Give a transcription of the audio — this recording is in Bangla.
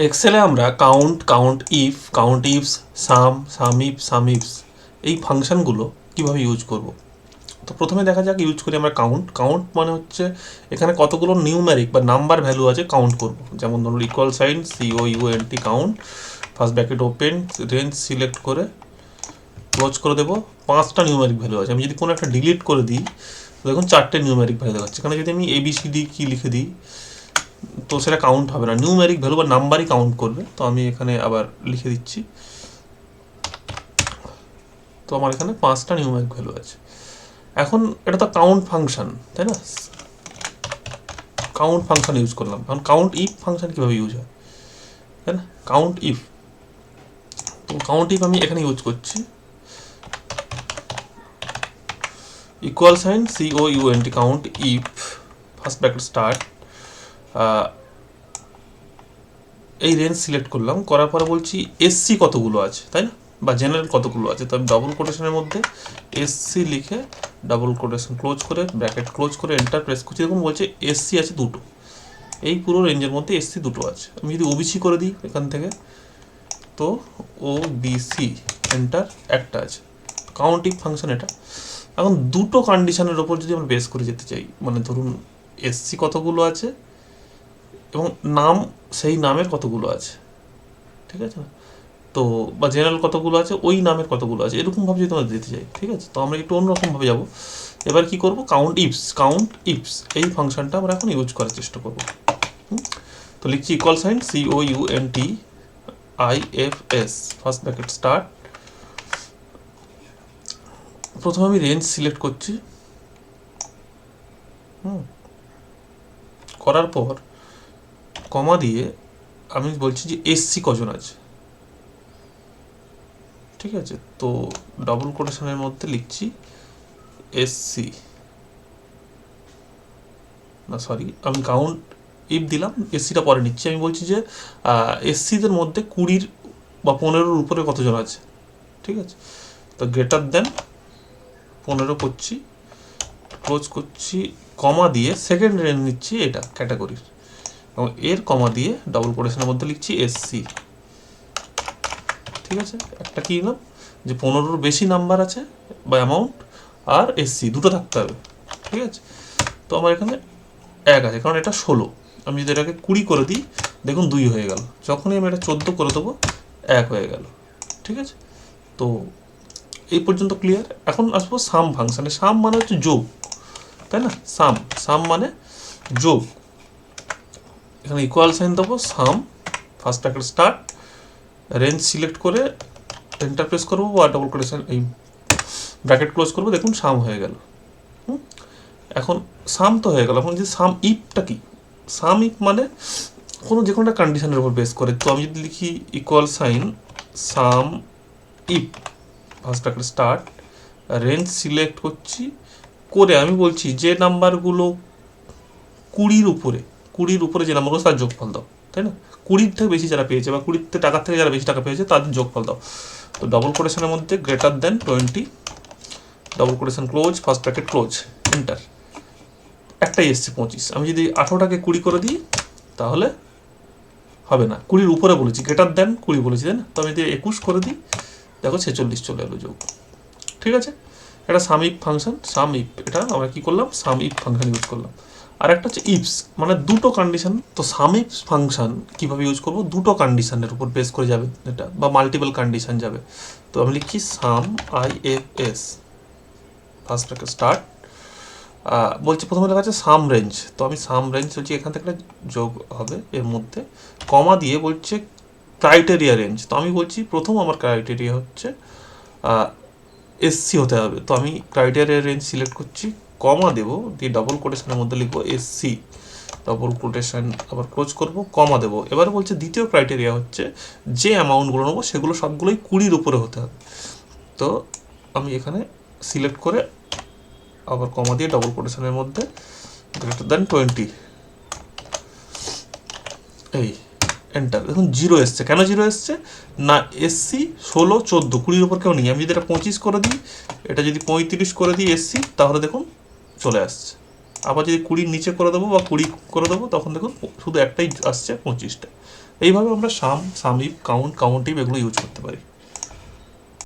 এক্সেলে আমরা কাউন্ট ইফস, সাম ইফস এই ফাংশনগুলো কিভাবে ইউজ করব। তো প্রথমে দেখা যাক ইউজ করি আমরা কাউন্ট মানে হচ্ছে এখানে কতগুলো নিউমেরিক বা নাম্বার ভ্যালু আছে কাউন্ট করব। যেমন ধরুন equal sign COUNT count, first bracket open, range select করে ক্লোজ করে দেবো। 5টা নিউমেরিক ভ্যালু আছে। আমি যদি কোনো একটা ডিলিট করে দিই দেখুন 4টে নিউমেরিক ভ্যালু দেখাচ্ছে। এখানে যদি আমি ABCD কি লিখে দিই তো সেটা কাউন্ট হবে না, নিউমেরিক ভ্যালু বা নাম্বারই কাউন্ট করবে। তো আমি এখানে আবার লিখে দিচ্ছি। তো আমার এখানে 5টা নিউমেরিক ভ্যালু আছে। এখন এটা তো কাউন্ট ফাংশন, তাই না? কাউন্ট ফাংশন ইউজ করলাম। এখন কাউন্ট ইফ ফাংশন কীভাবে ইউজ হয়, তাই না? কাউন্ট ইফ, তো কাউন্ট ইফ আমি এখানে ইউজ করছি। Equal sign COUNT count if, first bracket start, এই রেঞ্জ সিলেক্ট করলাম। করার পরে বলছি SC কতগুলো আছে, তাই না? বা জেনারেল কতগুলো আছে। তো আমি ডবল কোটেশনের মধ্যে SC লিখে ডবল কোটেশন ক্লোজ করে ব্র্যাকেট ক্লোজ করে এন্টার প্রেস করছি। দেখুন বলছে SC আছে দুটো, এই পুরো রেঞ্জের মধ্যে SC দুটো আছে। আমি যদি OBC করে দিই এখান থেকে তো OBC এন্টার একটা আছে। কাউন্ট ইফ ফাংশন এটা। এখন দুটো কন্ডিশনের ওপর যদি আমরা বেস করে যেতে চাই, মানে ধরুন SC কতগুলো আছে এবং নাম সেই নামের কতগুলো আছে, ঠিক আছে না? তো বা জেনারেল কতগুলো আছে ওই নামের কতগুলো আছে, এরকমভাবে যদি আমরা দিতে চাই, ঠিক আছে? তো আমরা একটু অন্যরকমভাবে যাবো। এবার কি করব, কাউন্ট ইফস এই ফাংশনটা আমরা এখন ইউজ করার চেষ্টা করব। তো লিখছি equal sign COUNTIFS, first bracket start. প্রথমে আমি রেঞ্জ সিলেক্ট করছি। করার পর কমা দিয়ে আমি বলছি যে SC কজন আছে, ঠিক আছে? তো ডবল কোটেশনের মধ্যে লিখছি SC, না সরি আমি কাউন্ট ইফ দিলাম, SCটা পরে নিচ্ছি। আমি বলছি যে SCদের মধ্যে 20 বা 15-র উপরে কতজন আছে, ঠিক আছে? তো গ্রেটার দেন 15 করছি, ক্লোজ করছি, কমা দিয়ে সেকেন্ড রেঞ্জ নিচ্ছি এটা ক্যাটাগরির, এবং এর কমা দিয়ে ডবল কোটেশনের মধ্যে লিখছি SC, ঠিক আছে? একটা কি নিলাম যে 15-র বেশি নাম্বার আছে বা অ্যামাউন্ট, আর SC দুটো থাকতে হবে, ঠিক আছে? তো আমার এখানে 1 আছে কারণ এটা 16। আমি যদি এটাকে 20 করে দিই দেখুন 2 হয়ে গেল। যখনই আমি এটা 14 করে দেবো 1 হয়ে গেল, ঠিক আছে? তো এই পর্যন্ত ক্লিয়ার। এখন আসবো সাম ফাংশানে। সাম মানে হচ্ছে যোগ, তাই না? সাম মানে যোগ। এখানে ইকুয়াল সাইন দেবো, sum, first bracket start, range select করে এন্টার প্রেস করবো বা ডবল কোটেশন এই ব্র্যাকেট ক্লোজ করবো। দেখুন সাম হয়ে গেল। এখন সাম তো হয়ে গেল। এখন যে সাম ইফটা কি, সাম ইফ মানে কোনো যে কোনো একটা কন্ডিশনের উপর বেস করে। তো আমি যদি লিখি equal sign sum if, first bracket start, range select করছি করে আমি বলছি যে নাম্বারগুলো 20-র উপরে যে নাম্বারগুলো তার যোগফল দাও, তাই না? 20-র থেকে বেশি যারা পেয়েছে বা 20 টাকার থেকে যারা বেশি টাকা পেয়েছে তাদের যোগফল দাও। তো ডবল কোটেশনের মধ্যে greater than 20, double quotation close, first bracket close, enter. একটাই এসছে 25। আমি যদি 18টাকে 20 করে দিই তাহলে হবে না, 20-র উপরে বলেছি, গ্রেটার দেন 20 বলেছি, তাই না? তো আমি যদি 21 করে দিই দেখো 46 চলে এলো যোগ, ঠিক আছে? এটা সাম ইফ ফাংশন। সাম ইফ এটা আমরা কি করলাম, সাম ইফ ফাংশন ইউজ করলাম। আর একটা হচ্ছে ইফস, মানে দুটো কন্ডিশন। তো সাম ইফ ফাংশন কীভাবে ইউজ করবো, দুটো কন্ডিশনের উপর বেস করে যাবে এটা, বা মাল্টিপল কন্ডিশন যাবে। তো আমি লিখছি সাম IFS, ফার্স্ট ব্র্যাকেট স্টার্ট, বলছি প্রথমে লেখা আছে সাম রেঞ্জ। তো আমি সাম রেঞ্জ বলছি এখান থেকে একটা যোগ হবে এর মধ্যে, কমা দিয়ে বলছে ক্রাইটেরিয়া রেঞ্জ। তো আমি বলছি প্রথম আমার ক্রাইটেরিয়া হচ্ছে SC হতে হবে। তো আমি ক্রাইটেরিয়া রেঞ্জ সিলেক্ট করছি, কমা দেবো দিয়ে ডবল কোটেশনের মধ্যে লিখবো SC, ডবল কোটেশন আবার ক্লোজ করবো, কমা দেবো। এবার বলছে দ্বিতীয় ক্রাইটেরিয়া হচ্ছে যে অ্যামাউন্টগুলো নেবো সেগুলো সবগুলোই 20-র উপরে হতে হবে। তো আমি এখানে সিলেক্ট করে আবার কমা দিয়ে ডবল কোটেশনের মধ্যে গ্রেটার দেন 20, এই এন্টার। দেখুন 0 এসছে। কেন 0 এসছে না, SC 16, 14, 20-র উপর কেউ নেই। আমি যদি এটা 25 করে দিই, এটা যদি 35 করে দিই SC, তাহলে দেখুন চলে আসছে। আবার যদি 20-র নিচে করে দেবো বা 20 করে দেবো তখন দেখুন শুধু একটাই আসছে 25টা। এইভাবে আমরা সাম, সাম ইফ, কাউন্ট, কাউন্ট ইফ এগুলো ইউজ করতে পারি।